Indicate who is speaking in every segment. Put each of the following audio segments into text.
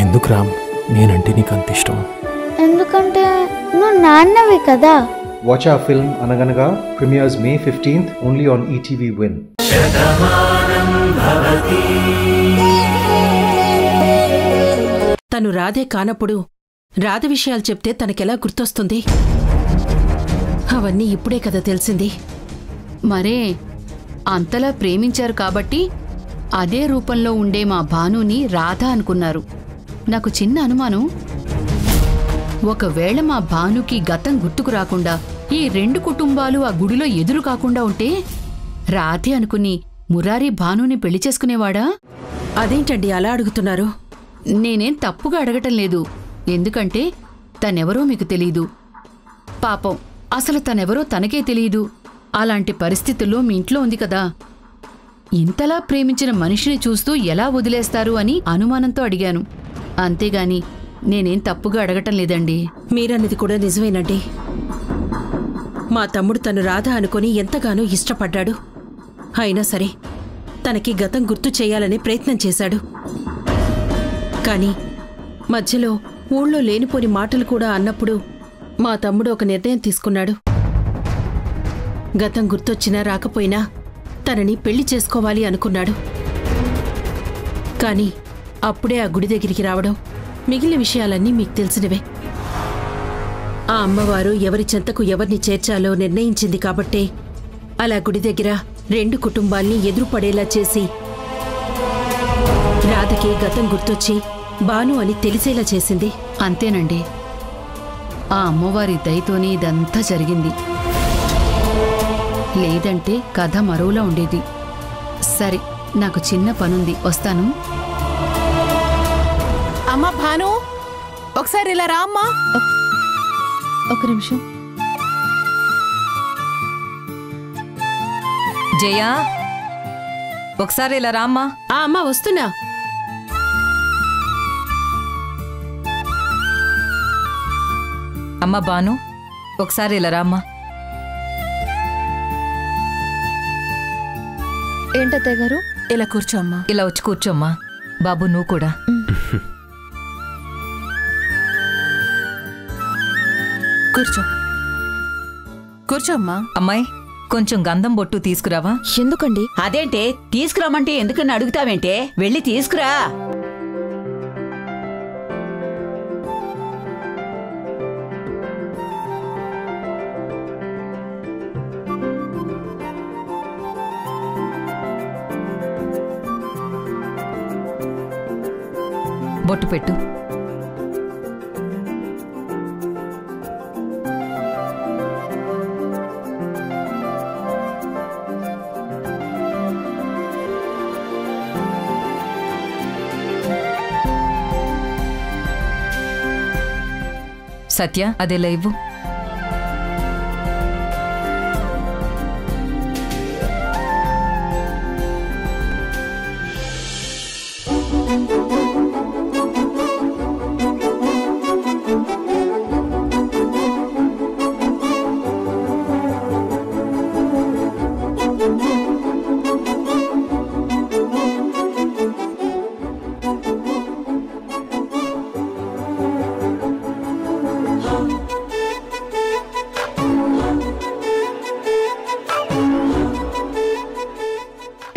Speaker 1: ఎందుకు రామ్ నేనంటే నీకు అంత ఇష్టం?
Speaker 2: ఎందుకంటే నువ్వు నాన్నవి కదా.
Speaker 3: Watch our film Anaganaga premieres May 15th only on ETV Win.
Speaker 4: తను రాధే కానప్పుడు రాధ విషయాలు చెప్తే తనకెలా గుర్తొస్తుంది? అవన్నీ ఇప్పుడే కదా తెలిసింది.
Speaker 5: మరే అంతలా ప్రేమించారు కాబట్టి అదే రూపంలో ఉండే మా భానుని రాధ అనుకున్నారు. నాకు చిన్న అనుమానం, ఒకవేళ మా భానుకి గతం గుర్తుకు రాకుండా ఈ రెండు కుటుంబాలు ఆ గుడిలో ఎదురు కాకుండా ఉంటే రాధే అనుకుని మురారి భానుని పెళ్లి చేసుకునేవాడా?
Speaker 4: అదేంటండి అలా అడుగుతున్నారు?
Speaker 5: నేనేం తప్పుగా అడగటం లేదు. ఎందుకంటే తనెవరో మీకు తెలీదు. పాపం అసలు తనెవరో తనకే తెలీదు. అలాంటి పరిస్థితుల్లో మీ ఇంట్లో ఉంది కదా. ఇంతలా ప్రేమించిన మనిషిని చూస్తూ ఎలా వదిలేస్తారు అని అనుమానంతో అడిగాను. అంతేగాని నేనేం తప్పుగా అడగటం లేదండి.
Speaker 4: మీరన్నది కూడా నిజమేనండి. మా తమ్ముడు తను రాధ అనుకుని ఎంతగానో ఇష్టపడ్డాడు. అయినా సరే తనకి గతం గుర్తు చేయాలనే ప్రయత్నం చేశాడు. కానీ మధ్యలో ఊళ్ళో లేనిపోని మాటలు కూడా అన్నప్పుడు మా తమ్ముడు ఒక నిర్ణయం తీసుకున్నాడు. గతం గుర్తొచ్చినా రాకపోయినా తనని పెళ్లి చేసుకోవాలి అనుకున్నాడు. కానీ అప్పుడే ఆ గుడి దగ్గరికి రావడం, మిగిలిన విషయాలన్నీ మీకు తెలిసినవే. ఆ అమ్మవారు ఎవరి చెంతకు ఎవరిని చేర్చాలో నిర్ణయించింది కాబట్టే అలా గుడి దగ్గర రెండు కుటుంబాల్ని ఎదురుపడేలా చేసి రాధకి గతం గుర్తొచ్చి భాను అని తెలిసేలా చేసింది.
Speaker 5: అంతేనండి. ఆ అమ్మవారి దయతోనే ఇదంతా జరిగింది. లేదంటే కథ మరోలా ఉండేది. సరే, నాకు చిన్న పనుంది, వస్తాను.
Speaker 6: అమ్మా భాను, ఒకసారి ఇలా రా అమ్మా.
Speaker 7: ఒక నిమిషం.
Speaker 8: జయా, ఒకసారి ఇలా రామ్మా.
Speaker 4: అమ్మా వస్తున్నా.
Speaker 8: అమ్మ బాను, ఒకసారి ఇలా రామ్మా.
Speaker 7: ఏంటత్తయ్య గారు?
Speaker 6: ఇలా కూర్చోమ్మా.
Speaker 8: ఇలా వచ్చి కూర్చోమ్మా. బాబు నువ్వు కూడా.
Speaker 6: కూర్చో, కూర్చోమ్మా.
Speaker 8: అమ్మాయి, కొంచెం గంధం బొట్టు తీసుకురావా?
Speaker 7: ఎందుకండి?
Speaker 9: అదేంటే తీసుకురామంటే ఎందుకని అడుగుతావేంటే? వెళ్ళి తీసుకురా.
Speaker 8: బొట్టు పెట్టు. సత్య, అదేలా ఇవ్వు.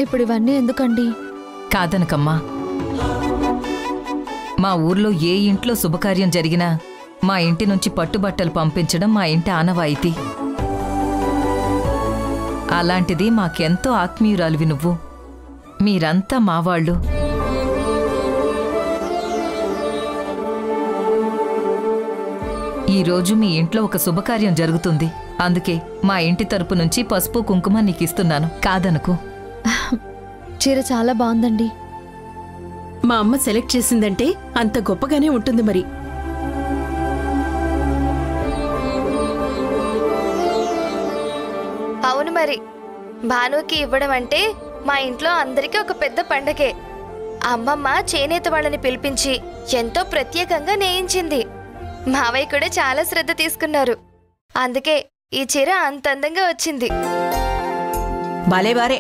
Speaker 7: ఇప్పుడు ఇవన్నీ ఎందుకండి?
Speaker 8: కాదనకమ్మా. మా ఊర్లో ఏ ఇంట్లో శుభకార్యం జరిగినా మా ఇంటి నుంచి పట్టుబట్టలు పంపించడం మా ఇంటి ఆనవాయితీ. అలాంటిది మాకెంతో ఆత్మీయురాలివి నువ్వు. మీరంతా మావాళ్ళు. ఈరోజు మీ ఇంట్లో ఒక శుభకార్యం జరుగుతుంది. అందుకే మా ఇంటి తరపు నుంచి పసుపు కుంకుమ నీకిస్తున్నాను. కాదనుకు.
Speaker 7: చీర చాలా బాగుందండి.
Speaker 4: మా అమ్మ సెలెక్ట్ చేసిందంటే అంత గొప్పగానే ఉంటుంది మరి.
Speaker 2: అవును మరి. భానుకి ఇవ్వడం అంటే మా ఇంట్లో అందరికీ ఒక పెద్ద పండగే. అమ్మమ్మ చేనేత వాళ్ళని పిలిపించి ఎంతో ప్రత్యేకంగా నేయించింది. మావయ్య కూడా చాలా శ్రద్ధ తీసుకున్నారు. అందుకే ఈ చీర అంత అందంగా వచ్చింది.
Speaker 9: భలేవారే,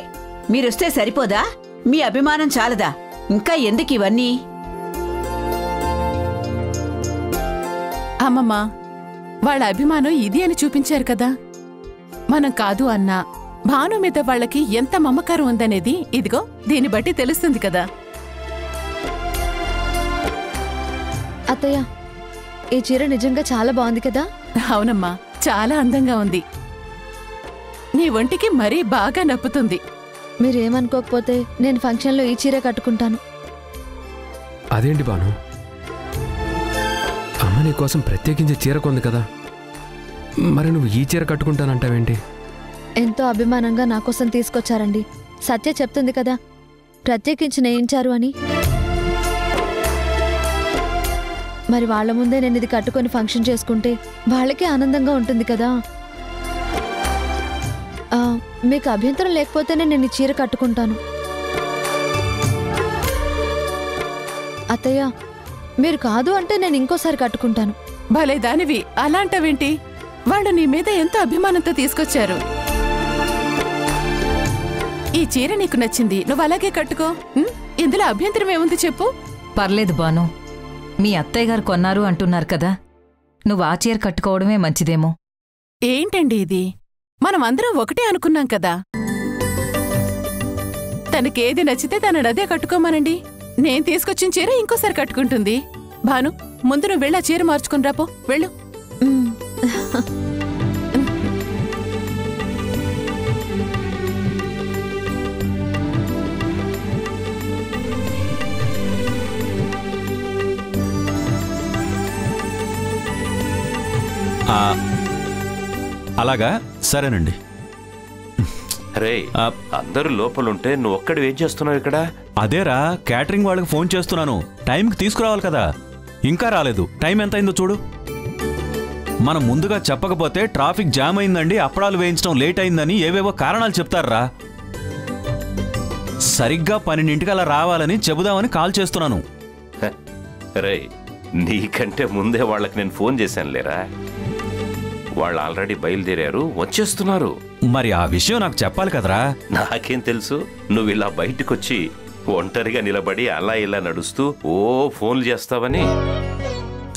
Speaker 9: మీరొస్తే సరిపోదా? మీ అభిమానం చాలదా? ఇంకా ఎందుకు ఇవన్నీ?
Speaker 6: అమ్మమ్మ, వాళ్ళ అభిమానం ఇది అని చూపించారు కదా. మనం కాదు అన్నా భాను మీద వాళ్ళకి ఎంత మమకారం ఉందనేది ఇదిగో దీన్ని బట్టి తెలుస్తుంది కదా.
Speaker 7: అత్తయ్య, ఈ చీర నిజంగా చాలా బాగుంది కదా.
Speaker 6: అవునమ్మా, చాలా అందంగా ఉంది. నీ ఒంటికి మరీ బాగా నప్పుతుంది.
Speaker 7: మీరేమనుకోకపోతే నేను ఫంక్షన్లో ఈ చీర కట్టుకుంటాను.
Speaker 1: అదేంటి బాను, అమ్మ నీ కోసం ప్రత్యేకించి చీర కొంది కదా, మరి నువ్వు ఈ చీర కట్టుకుంటానంటావేంటి?
Speaker 7: ఎంతో అభిమానంగా నా కోసం తీసుకొచ్చారండి. సత్య చెప్తుంది కదా ప్రత్యేకించి నేయించారు అని. మరి వాళ్ళ ముందే నేను ఇది కట్టుకొని ఫంక్షన్ చేసుకుంటే వాళ్ళకే ఆనందంగా ఉంటుంది కదా. మీకు అభ్యంతరం లేకపోతేనే నేను ఈ చీర కట్టుకుంటాను. అత్తయ్య, మీరు కాదు అంటే నేను ఇంకోసారి కట్టుకుంటాను.
Speaker 6: భలే దానివి, అలాంటవేంటి? వాళ్ళు నీ మీద ఎంతో అభిమానంతో తీసుకొచ్చారు. ఈ చీర నీకు నచ్చింది, నువ్వు అలాగే కట్టుకో. ఇందులో అభ్యంతరం ఏముంది చెప్పు.
Speaker 8: పర్లేదు బాను, మీ అత్తయ్య గారు కొన్నారు అంటున్నారు కదా, నువ్వు ఆ చీర కట్టుకోవడమే మంచిదేమో.
Speaker 6: ఏంటండి ఇది? మనం అందరం ఒకటే అనుకున్నాం కదా. తనకేది నచ్చితే తనని అదే కట్టుకోమనండి. నేను తీసుకొచ్చిన చీర ఇంకోసారి కట్టుకుంటుంది. భాను, ముందు నువ్వు వెళ్ళి ఆ చీర మార్చుకుని రాపో. వెళ్ళు.
Speaker 10: అలాగా, సరేనండి.
Speaker 11: రే, అందరూ లోపలుంటే నువ్వు ఒక్కడు ఏం చేస్తున్నావు ఇక్కడ?
Speaker 10: అదేరా, క్యాటరింగ్ వాళ్ళకి ఫోన్ చేస్తున్నాను, టైంకి తీసుకురావాలి కదా. ఇంకా రాలేదు. టైం ఎంత అయిందో చూడు. మనం ముందుగా చెప్పకపోతే ట్రాఫిక్ జామ్ అయిందండి, అప్పడాలు వేయించడం లేట్ అయిందని ఏవేవో కారణాలు చెప్తారా. సరిగ్గా 12 అలా రావాలని చెబుదామని కాల్ చేస్తున్నాను.
Speaker 11: రే, నీకంటే ముందే వాళ్ళకి నేను ఫోన్ చేశాను లేరా. వాళ్ళు ఆల్రెడీ బయలుదేరారు, వచ్చేస్తున్నారు.
Speaker 10: మరి ఆ విషయం నాకు చెప్పాలి కదరా.
Speaker 11: నాకేం తెలుసు, నువ్వు ఇలా బయటకొచ్చి ఒంటరిగా నిలబడి అలా ఇలా నడుస్తూ ఫోన్లు చేస్తావని.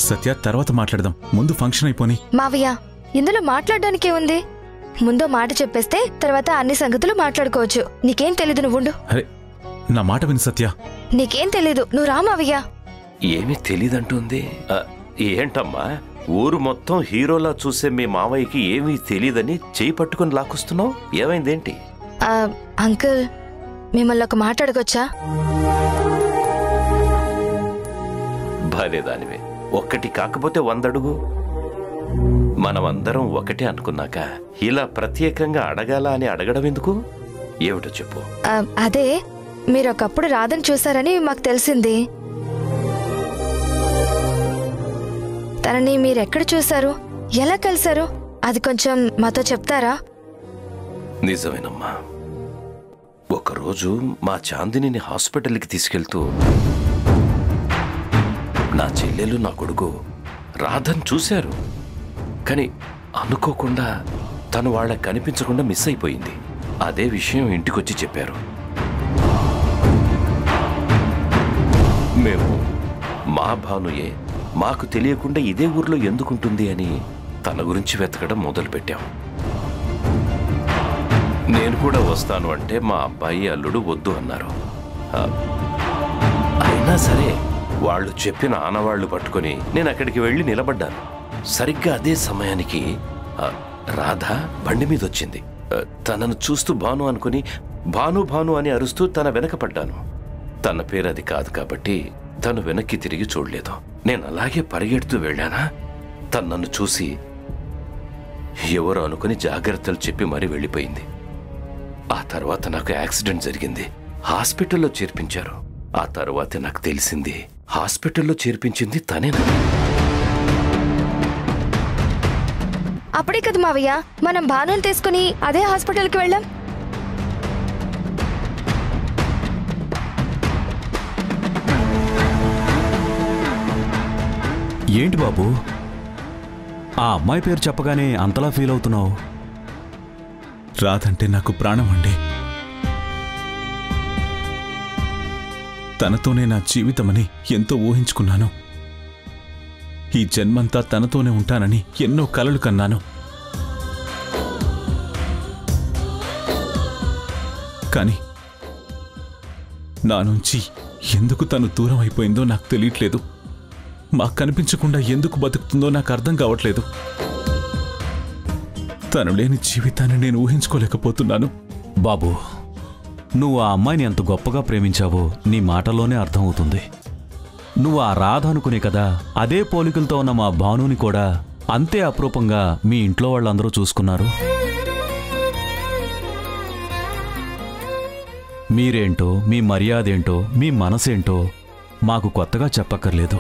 Speaker 10: సత్య, తర్వాత మాట్లాడదాం, ముందు ఫంక్షన్ అయిపోని.
Speaker 2: మావయ్య, ఇందులో మాట్లాడడానికే ఉంది. ముందో మాట చెప్పేస్తే తర్వాత అన్ని సంగతులు మాట్లాడుకోవచ్చు. నీకేం తెలీదు, నువ్వుండు.
Speaker 10: అరే, నా మాట విని సత్య.
Speaker 2: నీకేం తెలీదు, నువ్వు రా మావయ్య.
Speaker 11: ఏమీ తెలీదంటుంది. ఏంటమ్మా, ఊరు మొత్తం హీరోలా చూసే మీ మావయ్యకి ఏమీ తెలీదని చేయి పట్టుకుని లాక్కొస్తున్నావు? ఏమైందేంటి?
Speaker 2: అంకుల్, మిమ్మల్ని ఒక మాట అడగొచ్చా?
Speaker 11: భలేదానివే, ఒక్కటి కాకపోతే 100 అడుగు. మనమందరం ఒకటే అనుకున్నాక ఇలా ప్రత్యేకంగా అడగాల అని అడగడం ఎందుకు? ఏమిటో చెప్పు.
Speaker 2: అదే, మీరు ఒకప్పుడు రాధని చూశారని మాకు తెలిసింది. తనని మీరెక్కడ చూశారు, ఎలా కలిశారు, అది కొంచెం మాతో చెప్తారా?
Speaker 11: నిజమేనమ్మా. ఒకరోజు మా చాందినిని హాస్పిటల్కి తీసుకెళ్తూ నా చెల్లెలు నా కొడుకు రాధని చూశారు. కానీ అనుకోకుండా తను వాళ్ళకి కనిపించకుండా మిస్ అయిపోయింది. అదే విషయం ఇంటికొచ్చి చెప్పారు. మేము మా భానుయే మాకు తెలియకుండా ఇదే ఊర్లో ఎందుకుంటుంది అని తన గురించి వెతకడం మొదలుపెట్టాం. నేను కూడా వస్తాను అంటే మా అబ్బాయి అల్లుడు వద్దు అన్నారు. అయినా సరే వాళ్ళు చెప్పిన ఆనవాళ్లు పట్టుకుని నేను అక్కడికి వెళ్ళి నిలబడ్డాను. సరిగ్గా అదే సమయానికి రాధ బండి మీద వచ్చింది. తనను చూస్తూ భాను అనుకుని భాను భాను అని అరుస్తూ తన వెనక పడ్డాను. తన పేరు అది కాదు కాబట్టి తను వెనక్కి తిరిగి చూడలేదు. నేను అలాగే పరిగెడుతూ వెళ్ళానా, తను నన్ను చూసి ఎవరో అనుకుని జాగ్రత్తలు చెప్పి మరీ వెళ్ళిపోయింది. ఆ తర్వాత నాకు యాక్సిడెంట్ జరిగింది. హాస్పిటల్లో చేర్పించారు. ఆ తర్వాతే నాకు తెలిసింది హాస్పిటల్లో చేర్పించింది తనేనని.
Speaker 2: అప్పుడే కదా మావయ్య మనం భానుని తీసుకుని అదే హాస్పిటల్కి వెళ్ళాం.
Speaker 10: ఏంటి బాబు, ఆ అమ్మాయి పేరు చెప్పగానే అంతలా ఫీల్ అవుతున్నావు?
Speaker 12: రాధంటే నాకు ప్రాణం అండి. తనతోనే నా జీవితమని ఎంతో ఊహించుకున్నాను. ఈ జన్మంతా తనతోనే ఉంటానని ఎన్నో కలలు కన్నాను. కానీ నా నుంచి ఎందుకు తను దూరం అయిపోయిందో నాకు తెలియట్లేదు. మాకు కనిపించకుండా ఎందుకు బతుకుతుందో నాకు అర్థం కావట్లేదు. తను లేని జీవితాన్ని నేను ఊహించుకోలేకపోతున్నాను.
Speaker 10: బాబు, నువ్వు ఆ అమ్మాయిని ఎంత గొప్పగా ప్రేమించావో నీ మాటలోనే అర్థమవుతుంది. నువ్వు ఆ రాధ అనుకునే కదా అదే పోలికలతో ఉన్న మా భానుని కూడా అంతే అపురూపంగా మీ ఇంట్లో వాళ్ళందరూ చూసుకున్నారు. మీరేంటో, మీ మర్యాదేంటో, మీ మనసేంటో మాకు కొత్తగా చెప్పక్కర్లేదు.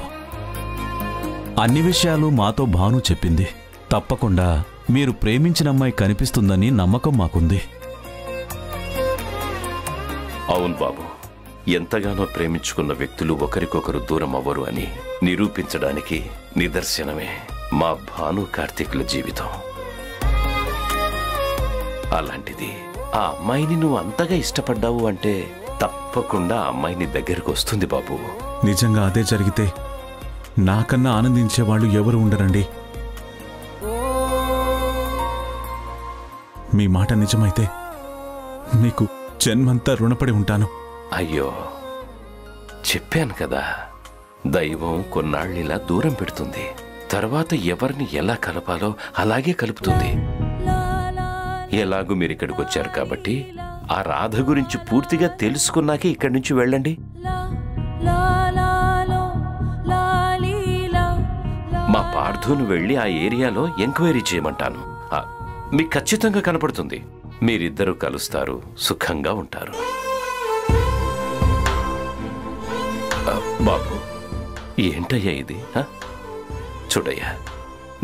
Speaker 10: అన్ని విషయాలు మాతో భాను చెప్పింది. తప్పకుండా మీరు ప్రేమించిన అమ్మాయి కనిపిస్తుందని నమ్మకం మాకుంది.
Speaker 11: అవును బాబు, ఎంతగానో ప్రేమించుకున్న వ్యక్తులు ఒకరికొకరు దూరం అవ్వరు అని నిరూపించడానికి నిదర్శనమే మా భాను కార్తీకుల జీవితం. అలాంటిది ఆ అమ్మాయిని నువ్వు అంతగా ఇష్టపడ్డావు అంటే తప్పకుండా ఆ అమ్మాయిని దగ్గరికి వస్తుంది బాబు.
Speaker 12: నిజంగా అదే జరిగితే నాకన్నా ఆనందించేవాళ్ళు ఎవరు ఉండరండి. మీ మాట నిజమైతే మీకు జన్మంతా రుణపడి ఉంటాను.
Speaker 11: అయ్యో, చెప్పాను కదా, దైవం కొన్నాళ్ళిలా దూరం పెడుతుంది. తర్వాత ఎవరిని ఎలా కలపాలో అలాగే కలుపుతుంది. ఎలాగూ మీరు ఇక్కడికి వచ్చారు కాబట్టి ఆ రాధ గురించి పూర్తిగా తెలుసుకున్నాకే ఇక్కడి నుంచి వెళ్ళండి. మా పార్థును వెళ్ళి ఆ ఏరియాలో ఎంక్వైరీ చేయమంటాను. మీకు ఖచ్చితంగా కనపడుతుంది. మీరిద్దరూ కలుస్తారు, సుఖంగా ఉంటారు. బాబు, ఏంటయ్యా ఇది? చూడయ్యా,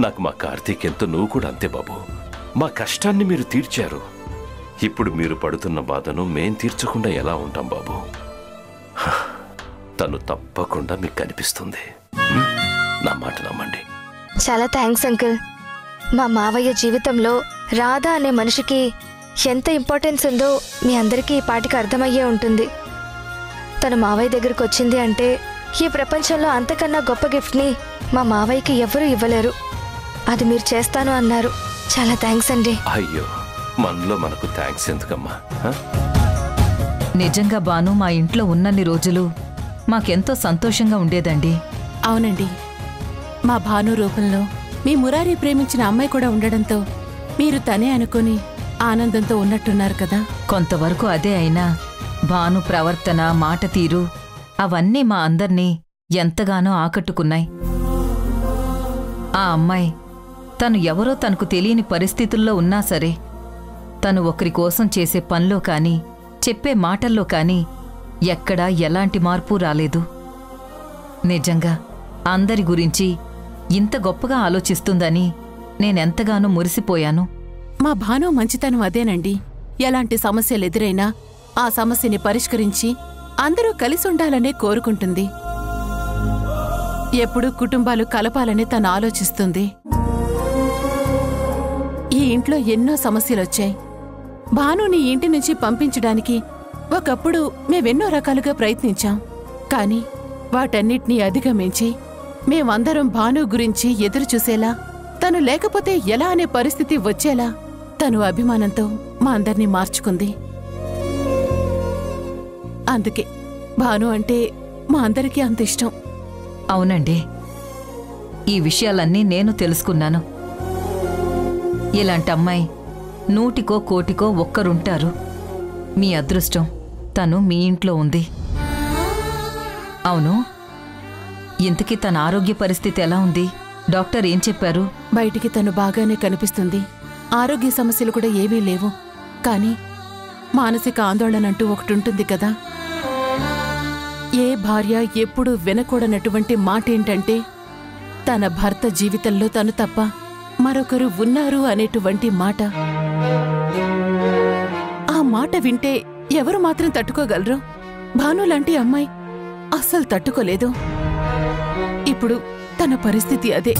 Speaker 11: నాకు మా కార్తీక్ ఎంతో, నువ్వు కూడా అంతే బాబు. మా కష్టాన్ని మీరు తీర్చారు. ఇప్పుడు మీరు పడుతున్న బాధను మేం తీర్చకుండా ఎలా ఉంటాం బాబు? తను తప్పకుండా మీకు కనిపిస్తుంది. నా మాట నమ్మండి.
Speaker 2: చాలా థ్యాంక్స్ అంకుల్. మా మావయ్య జీవితంలో రాధ అనే మనిషికి ఎంత ఇంపార్టెన్స్ ఉందో మీ అందరికీ ఈ పాటికి అర్థమయ్యే ఉంటుంది. తను మావయ్య దగ్గరకు వచ్చింది అంటే ఈ ప్రపంచంలో అంతకన్నా గొప్ప గిఫ్ట్ని మా మావయ్యకి ఎవరూ ఇవ్వలేరు. అది మీరు చేస్తాను అన్నారు. చాలా థ్యాంక్స్ అండి.
Speaker 11: అయ్యో, మనలో మనకు థ్యాంక్స్ ఎందుకమ్మా?
Speaker 8: నిజంగా బాను మా ఇంట్లో ఉన్నన్ని రోజులు మాకెంతో సంతోషంగా ఉండేదండి.
Speaker 6: అవునండి, మా భాను రూపంలో మీ మురారి ప్రేమించిన అమ్మాయి కూడా ఉండడంతో మీరు తనే అనుకుని ఆనందంతో ఉన్నట్టున్నారు కదా.
Speaker 8: కొంతవరకు అదే అయినా భాను ప్రవర్తన, మాట తీరు అవన్నీ మా అందర్నీ ఎంతగానో ఆకట్టుకున్నాయి. ఆ అమ్మాయి తను ఎవరో తనకు తెలియని పరిస్థితుల్లో ఉన్నా సరే తను ఒకరి కోసం చేసే పనిలో కానీ చెప్పే మాటల్లో కానీ ఎక్కడా ఎలాంటి మార్పు రాలేదు. నిజంగా అందరి గురించి ఇంత గొప్పగా ఆలోచిస్తుందని నేనెంతగానో మురిసిపోయాను.
Speaker 6: మా భాను మంచితనం అదేనండి. ఎలాంటి సమస్యలు ఎదురైనా ఆ సమస్యని పరిష్కరించి అందరూ కలిసి ఉండాలనే కోరుకుంటుంది. ఎప్పుడూ కుటుంబాలు కలపాలని తను ఆలోచిస్తుంది. ఈ ఇంట్లో ఎన్నో సమస్యలొచ్చాయి. భానుని ఇంటి నుంచి పంపించడానికి ఒకప్పుడు మేమెన్నో రకాలుగా ప్రయత్నించాం. కాని వాటన్నిటినీ అధిగమించి మేమందరం భాను గురించి ఎదురుచూసేలా, తను లేకపోతే ఎలా అనే పరిస్థితి వచ్చేలా తను అభిమానంతో మా అందర్నీ మార్చుకుంది. అందుకే భాను అంటే మా అందరికీ అంత ఇష్టం.
Speaker 8: అవునండి, ఈ విషయాలన్నీ నేను తెలుసుకున్నాను. ఇలాంటి అమ్మాయి 100కో 1,00,00,000కో ఒక్కరుంటారు. మీ అదృష్టం తను మీ ఇంట్లో ఉంది. అవును, ఇంతకీ తన ఆరోగ్య పరిస్థితి ఎలా ఉంది? డాక్టర్ ఏం చెప్పారు?
Speaker 6: బయటికి తను బాగానే కనిపిస్తుంది. ఆరోగ్య సమస్యలు కూడా ఏవీ లేవు. కానీ మానసిక ఆందోళనంటూ ఒకటుంటుంది కదా. ఏ భార్య ఎప్పుడూ వినకూడనటువంటి మాటేంటంటే తన భర్త జీవితంలో తను తప్ప మరొకరు ఉన్నారు అనేటువంటి మాట. ఆ మాట వింటే ఎవరు మాత్రం తట్టుకోగలరు? భాను లాంటి అమ్మాయి అస్సలు తట్టుకోలేదు. ఇప్పుడు తన పరిస్థితి అదే.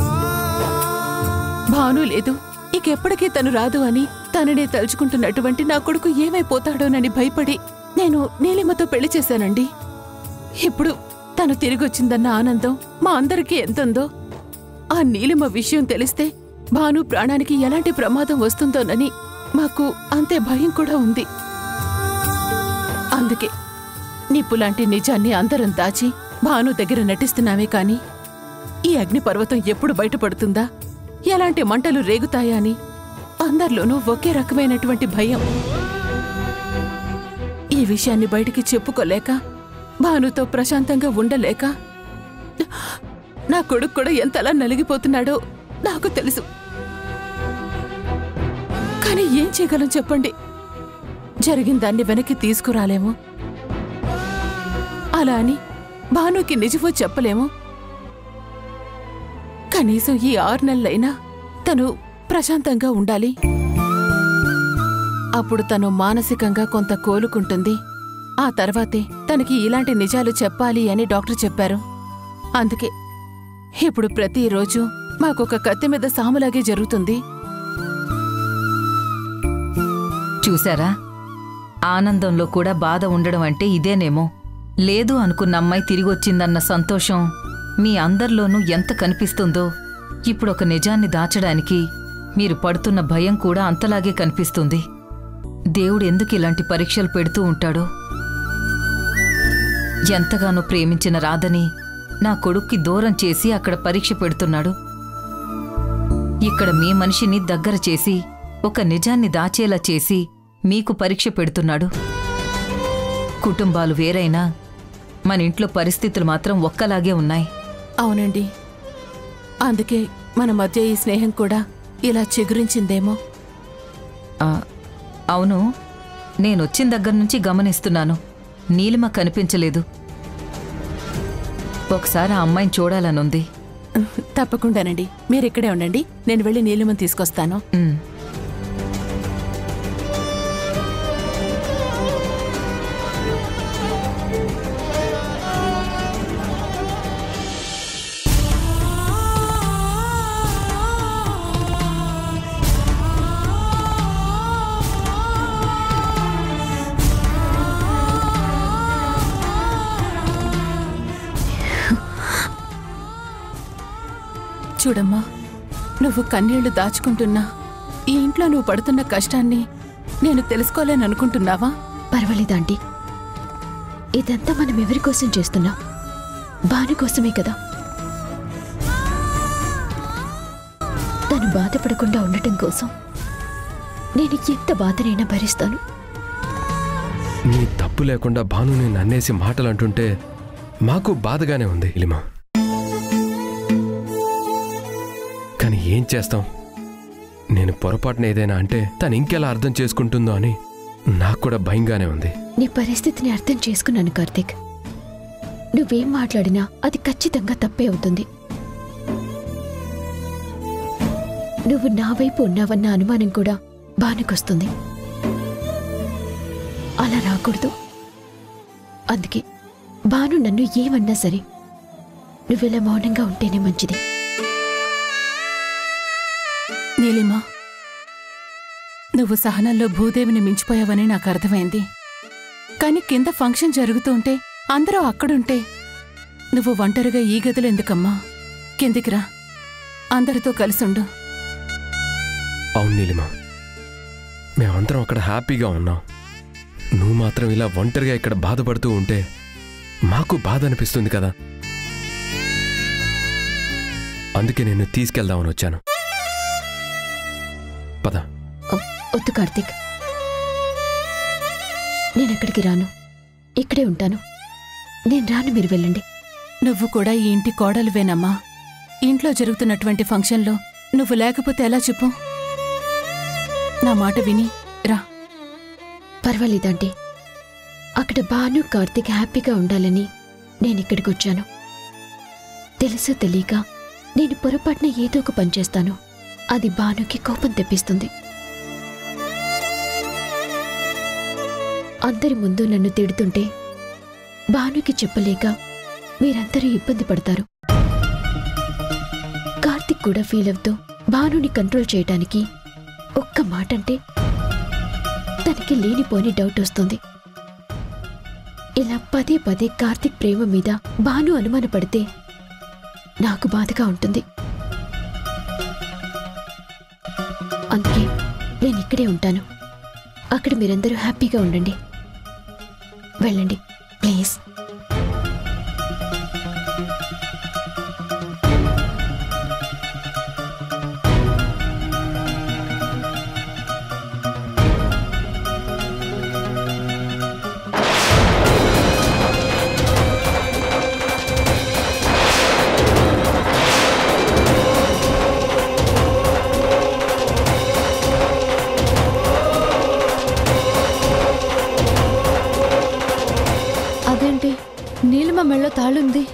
Speaker 6: భాను లేదు, ఇకెప్పటికీ తను రాదు అని తననే తలుచుకుంటున్నటువంటి నా కొడుకు ఏమైపోతాడోనని భయపడి నేను నీలిమతో పెళ్లి చేశానండి. ఇప్పుడు తను తిరిగొచ్చిందన్న ఆనందం మా అందరికీ ఎంతుందో ఆ నీలిమ విషయం తెలిస్తే భాను ప్రాణానికి ఎలాంటి ప్రమాదం వస్తుందోనని మాకు అంతే భయం కూడా ఉంది. అందుకే నిప్పులాంటి నిజాన్ని అందరం దాచి భాను దగ్గర నటిస్తున్నామే కాని ఈ అగ్నిపర్వతం ఎప్పుడు బయటపడుతుందా, ఎలాంటి మంటలు రేగుతాయా అని అందరిలోనూ ఒకే రకమైనటువంటి భయం. ఈ విషయాన్ని బయటికి చెప్పుకోలేక, భానుతో ప్రశాంతంగా ఉండలేక నా కొడుకు కూడా ఎంతలా నలిగిపోతున్నాడో నాకు తెలుసు. కానీ ఏం చేయగలం చెప్పండి? జరిగిన దాన్ని వెనక్కి తీసుకురాలేము. అలా అని భానుకి నిజమో చెప్పలేము. కనీసం ఈ 6 నెలలైనా తను ప్రశాంతంగా ఉండాలి. అప్పుడు తను మానసికంగా కొంత కోలుకుంటుంది. ఆ తర్వాతే తనకి ఇలాంటి నిజాలు చెప్పాలి అని డాక్టర్ చెప్పారు. అందుకే ఇప్పుడు ప్రతిరోజు మాకొక కత్తి మీద సాములాగే జరుగుతుంది.
Speaker 8: చూశారా, ఆనందంలో కూడా బాధ ఉండడం అంటే ఇదేనేమో. లేదు అనుకున్న అమ్మాయి తిరిగొచ్చిందన్న సంతోషం మీ అందరిలోనూ ఎంత కనిపిస్తుందో, ఇప్పుడొక నిజాన్ని దాచడానికి మీరు పడుతున్న భయం కూడా అంతలాగే కనిపిస్తుంది. దేవుడు ఎందుకు ఇలాంటి పరీక్షలు పెడుతూ ఉంటాడో. ఎంతగానో ప్రేమించిన రాధని నా కొడుక్కి దూరం చేసి అక్కడ పరీక్ష పెడుతున్నాడు. ఇక్కడ మీ మనిషిని దగ్గర చేసి ఒక నిజాన్ని దాచేలా చేసి మీకు పరీక్ష పెడుతున్నాడు. కుటుంబాలు వేరైనా మన ఇంట్లో పరిస్థితులు మాత్రం ఒక్కలాగే ఉన్నాయి.
Speaker 6: అవునండి, అందుకే మన మధ్య ఈ స్నేహం కూడా ఇలా చిగురించిందేమో.
Speaker 8: అవును, నేనొచ్చిన దగ్గర నుంచి గమనిస్తున్నాను, నీలిమ కనిపించలేదు. ఒకసారి ఆ అమ్మాయిని చూడాలనుంది.
Speaker 6: తప్పకుండానండి, మీరిక్కడే ఉండండి, నేను వెళ్ళి నీలిమని తీసుకొస్తాను. చూడమ్మా, నువ్వు కన్నీళ్లు దాచుకుంటున్నా ఈ ఇంట్లో నువ్వు పడుతున్న కష్టాన్ని నేను తెలుసుకోలేననుకుంటున్నావా?
Speaker 13: పర్వాలేదాంటీ, ఇదంతా మనం ఎవరి కోసం చేస్తున్నాం? భాను కోసమే కదా. తను బాధపడకుండా ఉండటం కోసం నేను ఎంత బాధనైనా భరిస్తాను.
Speaker 1: నీ తప్పు లేకుండా భాను నేను అన్నేసి మాటలు అంటుంటే మాకు బాధగానే ఉంది ఇలిమా. కానీ ఏం చేస్తాం, నేను పొరపాటున ఏదైనా అంటే తను ఇంకెలా అర్థం చేసుకుంటుందో అని నాకు కూడా భయంగానే ఉంది.
Speaker 13: నీ పరిస్థితిని అర్థం చేసుకున్నాను కార్తీక్. నువ్వేం మాట్లాడినా అది ఖచ్చితంగా తప్పే అవుతుంది. నువ్వు నా వైపు ఉన్నావన్న అనుమానం కూడా బానుకొస్తుంది. అలా రాకూడదు. అందుకే బాను నన్ను ఏమన్నా సరే నువ్వెలా మౌనంగా ఉంటేనే మంచిది.
Speaker 6: నీలిమా, నువ్వు సహనంలో భూదేవిని మించిపోయావని నాకు అర్థమైంది. కాని కింద ఫంక్షన్ జరుగుతూ ఉంటే అందరూ అక్కడుంటే నువ్వు ఒంటరిగా ఈ గదిలో ఎందుకమ్మా? కిందికి రా, అందరితో కలిసుండు.
Speaker 1: అవును నీలిమా, మేమందరం అక్కడ హ్యాపీగా ఉన్నాం. నువ్వు మాత్రం ఇలా ఒంటరిగా ఇక్కడ బాధపడుతూ ఉంటే మాకు బాధ అనిపిస్తుంది కదా. అందుకే నేను తీసుకెళ్దామని వచ్చాను. పద.
Speaker 13: వద్దు కార్తీక్, నేనెక్కడికి రాను, ఇక్కడే ఉంటాను. నేను రాను, మీరు వెళ్ళండి.
Speaker 6: నువ్వు కూడా ఈ ఇంటి కోడలువేనమ్మా. ఇంట్లో జరుగుతున్నటువంటి ఫంక్షన్లో నువ్వు లేకపోతే ఎలా చెప్పు? నా మాట విని రా.
Speaker 13: పర్వాలేదంటే అక్కడ భాను కార్తీక్ హ్యాపీగా ఉండాలని నేనిక్కడికి వచ్చాను. తెలుసో తెలియక నేను పొరపాటున ఏదో ఒక పని చేస్తాను. అది భానుకి కోపం తెప్పిస్తుంది. అందరి ముందు నన్ను తిడుతుంటే భానుకి చెప్పలేక మీరందరూ ఇబ్బంది పడతారు. కార్తీక్ కూడా ఫీల్ అవుతూ భానుని కంట్రోల్ చేయడానికి ఒక్క మాట అంటే తనకి లేనిపోని డౌట్ వస్తుంది. ఇలా పదే పదే కార్తీక్ ప్రేమ మీద భాను అనుమానపడితే నాకు బాధగా ఉంటుంది. అందుకే నేను ఇక్కడే ఉంటాను. అక్కడ మీరందరూ హ్యాపీగా ఉండండి. వెళ్ళండి ప్లీజ్.
Speaker 7: అదేంటి నీలిమ మెళ్ళో తాళుంది?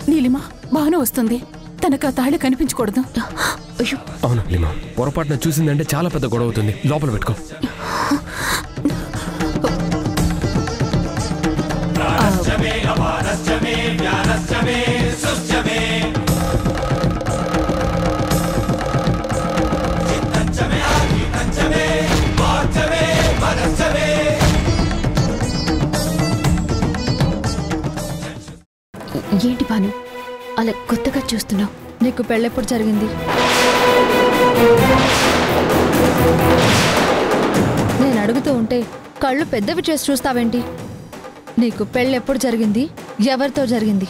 Speaker 6: నీలిమ భాను వస్తుంది. తనకు ఆ తాళి కనిపించకూడదు.
Speaker 1: అవును లిమా, పొరపాటున చూసిందంటే చాలా పెద్ద గొడవ అవుతుంది. లోపల పెట్టుకో.
Speaker 13: ఏంటి భాను అలా కొత్తగా చూస్తున్నావు?
Speaker 7: నీకు పెళ్ళెప్పుడు జరిగింది? నేను అడుగుతూ ఉంటే కళ్ళు పెద్దవి చేసి చూస్తావేంటి? నీకు పెళ్ళెప్పుడు జరిగింది? ఎవరితో జరిగింది?